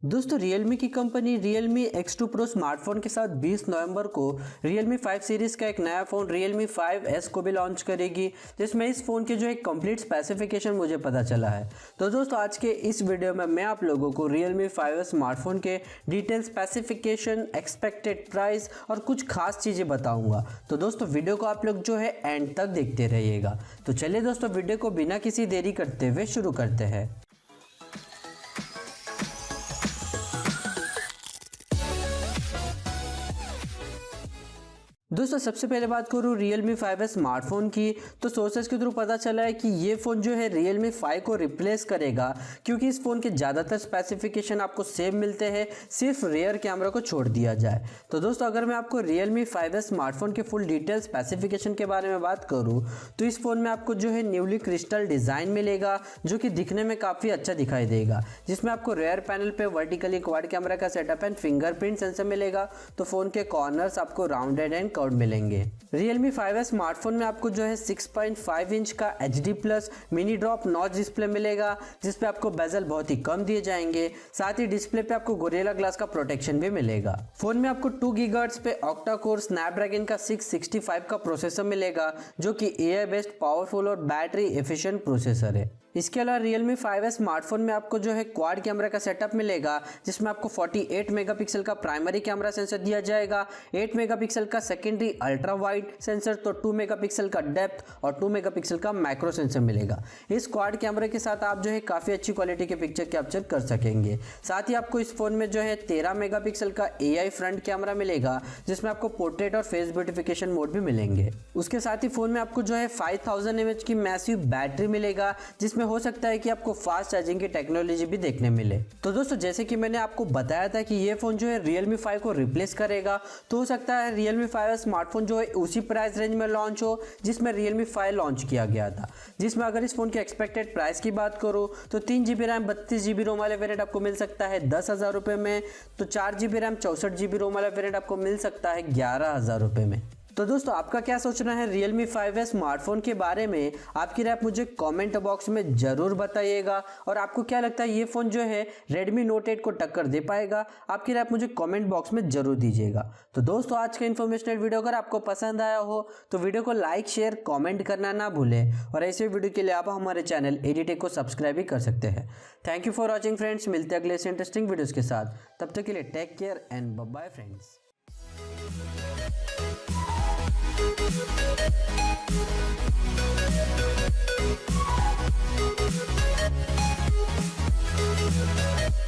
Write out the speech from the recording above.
दोस्तों Realme की company Realme X2 Pro smartphone के साथ 20 नवंबर को Realme 5 सीरीज़ का एक नया फ़ोन Realme 5S को भी लॉन्च करेगी, जिसमें इस फ़ोन के जो एक कंप्लीट स्पेसिफिकेशन मुझे पता चला है। तो दोस्तों आज के इस वीडियो में मैं आप लोगों को Realme 5S स्मार्टफोन के डिटेल स्पेसिफिकेशन, एक्सपेक्टेड प्राइस और कुछ खास चीज़ें बताऊँगा। तो दोस्तों वीडियो को आप लोग जो है एंड तक देखते रहिएगा। तो चलिए दोस्तों वीडियो को बिना किसी देरी करते हुए शुरू करते हैं। दोस्तों सबसे पहले बात करूँ Realme 5S स्मार्टफोन की, तो सोर्सेस के थ्रू पता चला है कि ये फ़ोन जो है Realme 5 को रिप्लेस करेगा, क्योंकि इस फ़ोन के ज़्यादातर स्पेसिफिकेशन आपको सेम मिलते हैं, सिर्फ रेयर कैमरा को छोड़ दिया जाए। तो दोस्तों अगर मैं आपको Realme 5S स्मार्टफोन के फुल डिटेल स्पेसिफिकेशन के बारे में बात करूँ तो इस फ़ोन में आपको जो है न्यूली क्रिस्टल डिज़ाइन मिलेगा, जो कि दिखने में काफ़ी अच्छा दिखाई देगा, जिसमें आपको रेयर पैनल पे वर्टिकली क्वाड कैमरा का सेटअप एंड फिंगरप्रिंट सेंसर मिलेगा। तो फ़ोन के कॉर्नर्स आपको राउंडेड एंड कर्व्ड मिलेंगे। Realme 5S स्मार्टफोन में आपको जो है 6.5 इंच का HD plus mini drop notch display मिलेगा, जिसपे आपको बेजल बहुत ही कम दिए जाएंगे। साथ ही डिस्प्ले पे आपको गोरिल्ला ग्लास का प्रोटेक्शन भी मिलेगा। फोन में आपको 2 गीगाहर्ट्ज पे ऑक्टा कोर स्नैपड्रैगन का 665 का प्रोसेसर मिलेगा, जो कि AI बेस्ड पावरफुल और बैटरी एफिशिएंट प्रोसेसर है। इसके अलावा Realme 5S स्मार्टफोन में आपको जो है क्वाड कैमरा का सेटअप मिलेगा, जिसमें आपको 48 मेगापिक्सल का प्राइमरी कैमरा सेंसर दिया जाएगा, 8 मेगापिक्सल का सेकेंडरी अल्ट्रा वाइड सेंसर, तो 2 मेगापिक्सल का डेप्थ और 2 मेगापिक्सल का मैक्रो सेंसर मिलेगा। इस क्वाड कैमरे के साथ आप जो है काफ़ी अच्छी क्वालिटी के पिक्चर कैप्चर कर सकेंगे। साथ ही आपको इस फोन में जो है 13 मेगापिक्सल का AI फ्रंट कैमरा मिलेगा, जिसमें आपको पोर्ट्रेट और फेस ब्यूटिफिकेशन मोड भी मिलेंगे। उसके साथ ही फोन में आपको जो है 5000 mAh की मैसिव बैटरी मिलेगा, जिसमें हो सकता है कि आपको फास्ट चार्जिंग की टेक्नोलॉजी भी देखने मिले। तो दोस्तों जैसे कि मैंने आपको बताया था कि ये फोन जो है Realme 5 को रिप्लेस करेगा, तो हो सकता है Realme 5 स्मार्टफोन जो है उसी प्राइस रेंज में लॉन्च हो जिसमें Realme 5 लॉन्च किया गया था। जिसमें अगर इस फोन के एक्सपेक्टेड प्राइस की बात करूँ तो 3GB रैम 32GB रोम वाले वेरिएंट आपको मिल सकता है 10,000 रुपये में, तो 4GB रैम 64GB रोम वाला वेरिएंट आपको मिल सकता है 11,000 रुपये में। तो दोस्तों आपका क्या सोचना है Realme 5S स्मार्टफोन के बारे में? आपकी राय मुझे कमेंट बॉक्स में ज़रूर बताइएगा। और आपको क्या लगता है ये फ़ोन जो है Redmi Note 8 को टक्कर दे पाएगा? आपकी राय मुझे कमेंट बॉक्स में ज़रूर दीजिएगा। तो दोस्तों आज का इन्फॉर्मेशनल वीडियो अगर आपको पसंद आया हो तो वीडियो को लाइक शेयर कॉमेंट करना ना भूलें, और ऐसे वीडियो के लिए आप हमारे चैनल ADTech को सब्सक्राइब भी कर सकते हैं। Thank you for watching friends. मिलते हैं अगले इंटरेस्टिंग वीडियोज़ के साथ। तब तक के लिए take care and bye bye friends. We'll be right back.